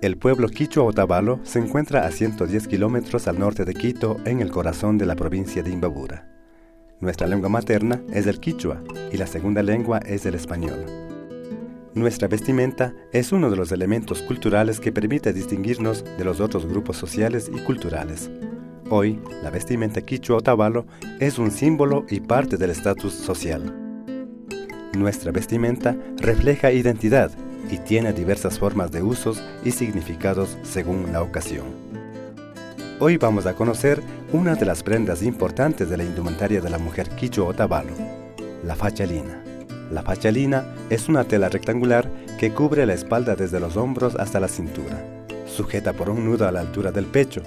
El pueblo quichua Otavalo se encuentra a 110 kilómetros al norte de Quito, en el corazón de la provincia de Imbabura. Nuestra lengua materna es el quichua y la segunda lengua es el español. Nuestra vestimenta es uno de los elementos culturales que permite distinguirnos de los otros grupos sociales y culturales. Hoy, la vestimenta quichua Otavalo es un símbolo y parte del estatus social. Nuestra vestimenta refleja identidad y tiene diversas formas de usos y significados según la ocasión. Hoy vamos a conocer una de las prendas importantes de la indumentaria de la mujer quichua Otavalo, la fachalina. La fachalina es una tela rectangular que cubre la espalda desde los hombros hasta la cintura, sujeta por un nudo a la altura del pecho.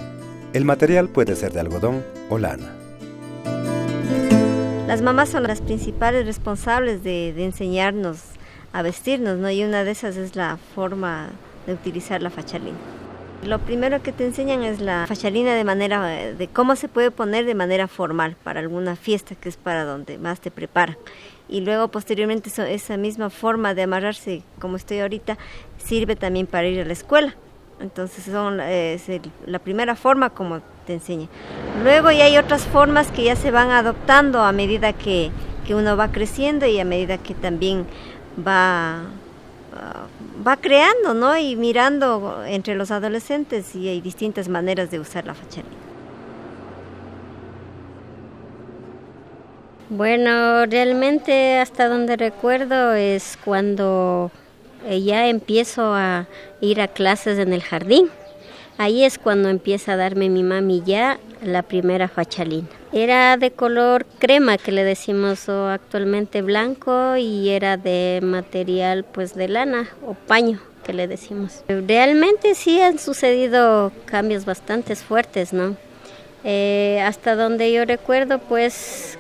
El material puede ser de algodón o lana. Las mamás son las principales responsables de enseñarnos a vestirnos, ¿no? Y una de esas es la forma de utilizar la fachalina. Lo primero que te enseñan es la fachalina de cómo se puede poner de manera formal para alguna fiesta, que es para donde más te preparan. Y luego posteriormente esa misma forma de amarrarse, como estoy ahorita, sirve también para ir a la escuela. Entonces es la primera forma como te enseñan. Luego ya hay otras formas que ya se van adoptando a medida que uno va creciendo y a medida que también va creando, ¿no? Y mirando entre los adolescentes, y hay distintas maneras de usar la fachalina. Bueno, realmente hasta donde recuerdo es cuando ya empiezo a ir a clases en el jardín. Ahí es cuando empieza a darme mi mami ya la primera fachalina. Era de color crema, que le decimos, o actualmente blanco, y era de material pues de lana o paño, que le decimos. Realmente sí han sucedido cambios bastante fuertes, ¿no? Hasta donde yo recuerdo pues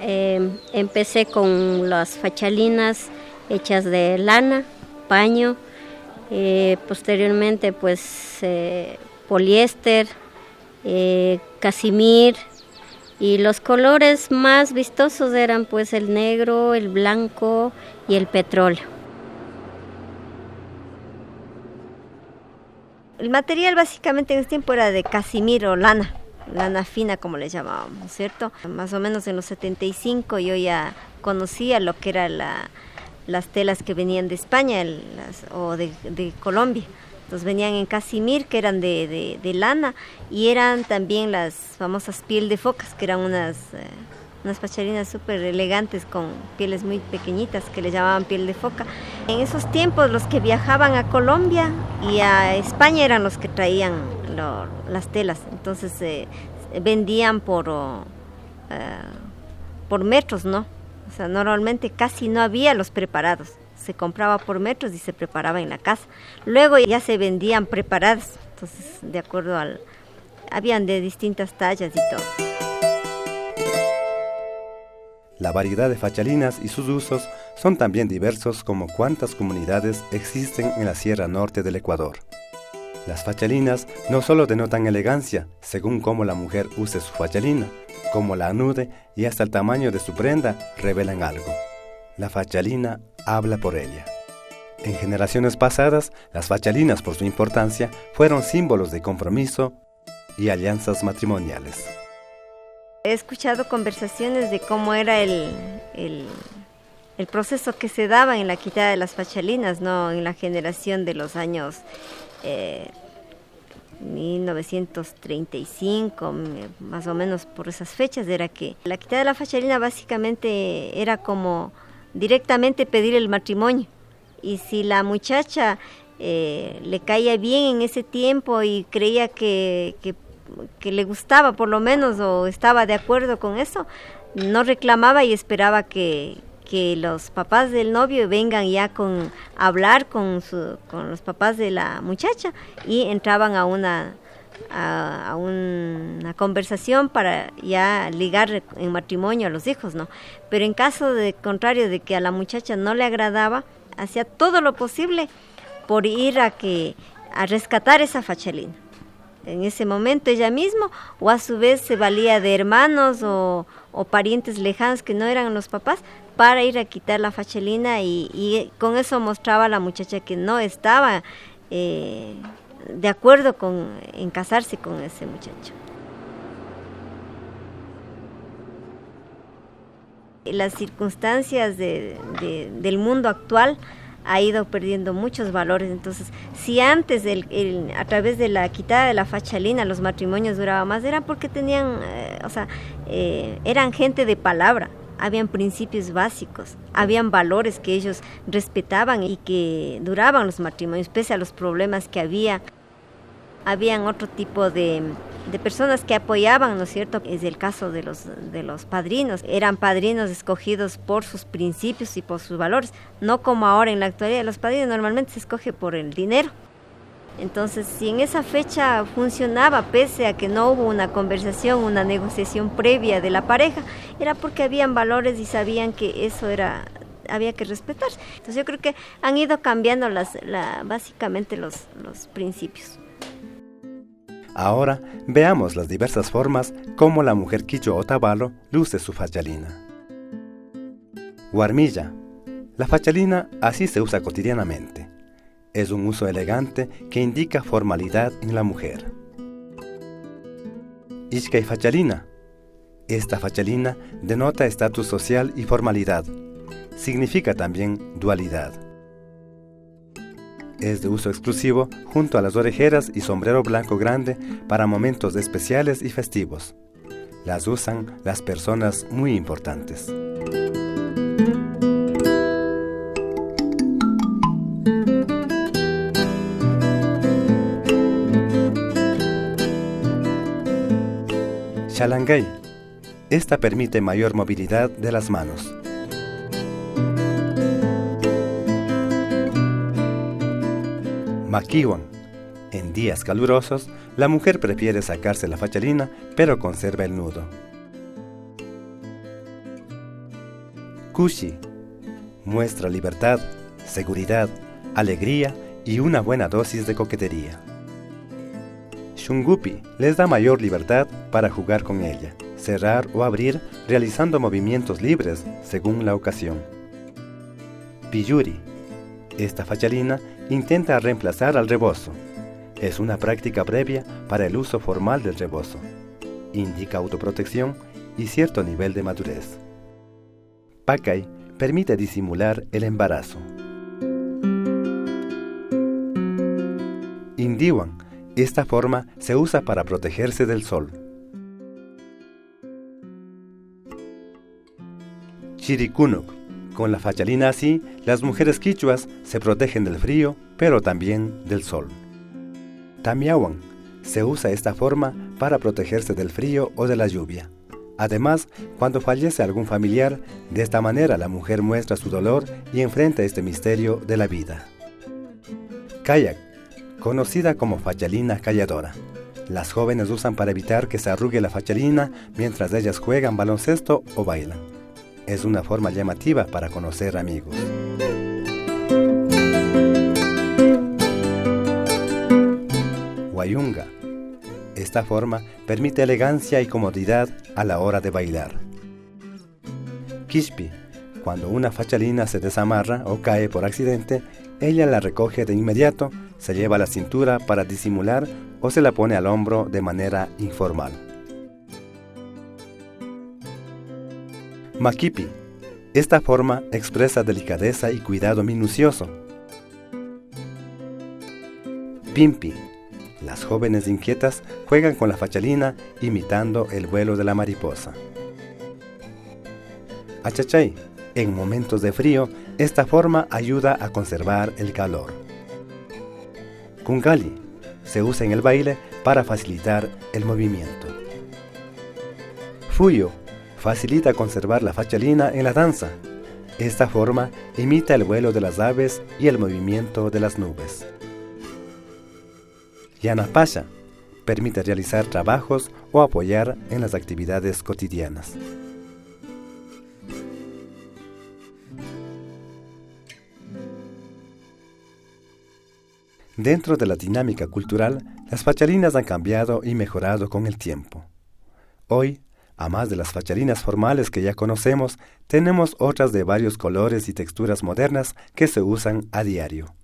empecé con las fachalinas hechas de lana, paño, posteriormente pues poliéster, casimir, y los colores más vistosos eran pues el negro, el blanco y el petróleo. El material básicamente en ese tiempo era de casimir o lana fina, como le llamábamos, ¿cierto? Más o menos en los 75 yo ya conocía lo que eran las telas que venían de España o de Colombia. Entonces venían en casimir, que eran de lana, y eran también las famosas piel de focas, que eran unas fachalinas súper elegantes con pieles muy pequeñitas que le llamaban piel de foca. En esos tiempos los que viajaban a Colombia y a España eran los que traían las telas, entonces vendían por metros, ¿no? O sea, normalmente casi no había los preparados, se compraba por metros y se preparaba en la casa. Luego ya se vendían preparadas, entonces de acuerdo habían de distintas tallas y todo. La variedad de fachalinas y sus usos son también diversos, como cuántas comunidades existen en la Sierra Norte del Ecuador. Las fachalinas no solo denotan elegancia, según cómo la mujer use su fachalina, como la anude y hasta el tamaño de su prenda revelan algo. La fachalina habla por ella. En generaciones pasadas, las fachalinas, por su importancia, fueron símbolos de compromiso y alianzas matrimoniales. He escuchado conversaciones de cómo era el proceso que se daba en la quitada de las fachalinas, ¿no? En la generación de los años 1935, más o menos por esas fechas, era que la quitada de la fachalina básicamente era como directamente pedir el matrimonio, y si la muchacha le caía bien en ese tiempo y creía que le gustaba por lo menos, o estaba de acuerdo con eso, no reclamaba y esperaba que los papás del novio vengan ya a hablar con los papás de la muchacha, y entraban a una conversación para ya ligar en matrimonio a los hijos, ¿no? Pero en caso de contrario, de que a la muchacha no le agradaba, hacía todo lo posible por ir a rescatar esa fachalina. En ese momento ella misma, o a su vez se valía de hermanos o parientes lejanos que no eran los papás, para ir a quitar la fachalina, y con eso mostraba a la muchacha que no estaba de acuerdo en casarse con ese muchacho. Las circunstancias del mundo actual ha ido perdiendo muchos valores. Entonces, si antes a través de la quitada de la fachalina los matrimonios duraban más, era porque tenían, eran gente de palabra, habían principios básicos, habían valores que ellos respetaban y que duraban los matrimonios, pese a los problemas que había. Habían otro tipo de personas que apoyaban, ¿no es cierto? Es el caso de los padrinos. Eran padrinos escogidos por sus principios y por sus valores, no como ahora en la actualidad. Los padrinos normalmente se escoge por el dinero. Entonces, si en esa fecha funcionaba, pese a que no hubo una conversación, una negociación previa de la pareja, era porque habían valores y sabían que eso había que respetar. Entonces, yo creo que han ido cambiando básicamente los principios. Ahora veamos las diversas formas como la mujer quichua Otavalo luce su fachalina. Guarmilla. La fachalina así se usa cotidianamente. Es un uso elegante que indica formalidad en la mujer. Ixcay fachalina. Esta fachalina denota estatus social y formalidad. Significa también dualidad. Es de uso exclusivo junto a las orejeras y sombrero blanco grande para momentos especiales y festivos. Las usan las personas muy importantes. Xalangay. Esta permite mayor movilidad de las manos. Maquiwan. En días calurosos, la mujer prefiere sacarse la fachalina, pero conserva el nudo. Kushi. Muestra libertad, seguridad, alegría y una buena dosis de coquetería. Shungupi les da mayor libertad para jugar con ella, cerrar o abrir realizando movimientos libres según la ocasión. Piyuri. Esta fachalina intenta reemplazar al rebozo. Es una práctica previa para el uso formal del rebozo. Indica autoprotección y cierto nivel de madurez. Pacay permite disimular el embarazo. Indiwan. Esta forma se usa para protegerse del sol. Chirikunuk. Con la fachalina así, las mujeres quichuas se protegen del frío, pero también del sol. Tamiawan. Se usa esta forma para protegerse del frío o de la lluvia. Además, cuando fallece algún familiar, de esta manera la mujer muestra su dolor y enfrenta este misterio de la vida. Kayak. Conocida como fachalina calladora. Las jóvenes usan para evitar que se arrugue la fachalina mientras ellas juegan baloncesto o bailan. Es una forma llamativa para conocer amigos. Wayunga. Esta forma permite elegancia y comodidad a la hora de bailar. Kishpi. Cuando una fachalina se desamarra o cae por accidente, ella la recoge de inmediato, se lleva a la cintura para disimular o se la pone al hombro de manera informal. Makipi. Esta forma expresa delicadeza y cuidado minucioso. Pimpi. Las jóvenes inquietas juegan con la fachalina imitando el vuelo de la mariposa. Achachay. En momentos de frío, esta forma ayuda a conservar el calor. Kungali. Se usa en el baile para facilitar el movimiento. Fuyo. Facilita conservar la fachalina en la danza. Esta forma imita el vuelo de las aves y el movimiento de las nubes. Yanapasha. Permite realizar trabajos o apoyar en las actividades cotidianas. Dentro de la dinámica cultural, las fachalinas han cambiado y mejorado con el tiempo. Hoy, a más de las fachalinas formales que ya conocemos, tenemos otras de varios colores y texturas modernas que se usan a diario.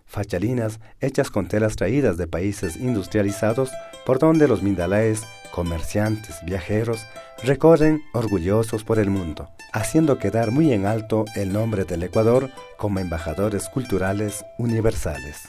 fachalinas hechas con telas traídas de países industrializados por donde los mindalaes, comerciantes, viajeros, recorren orgullosos por el mundo, haciendo quedar muy en alto el nombre del Ecuador como embajadores culturales universales.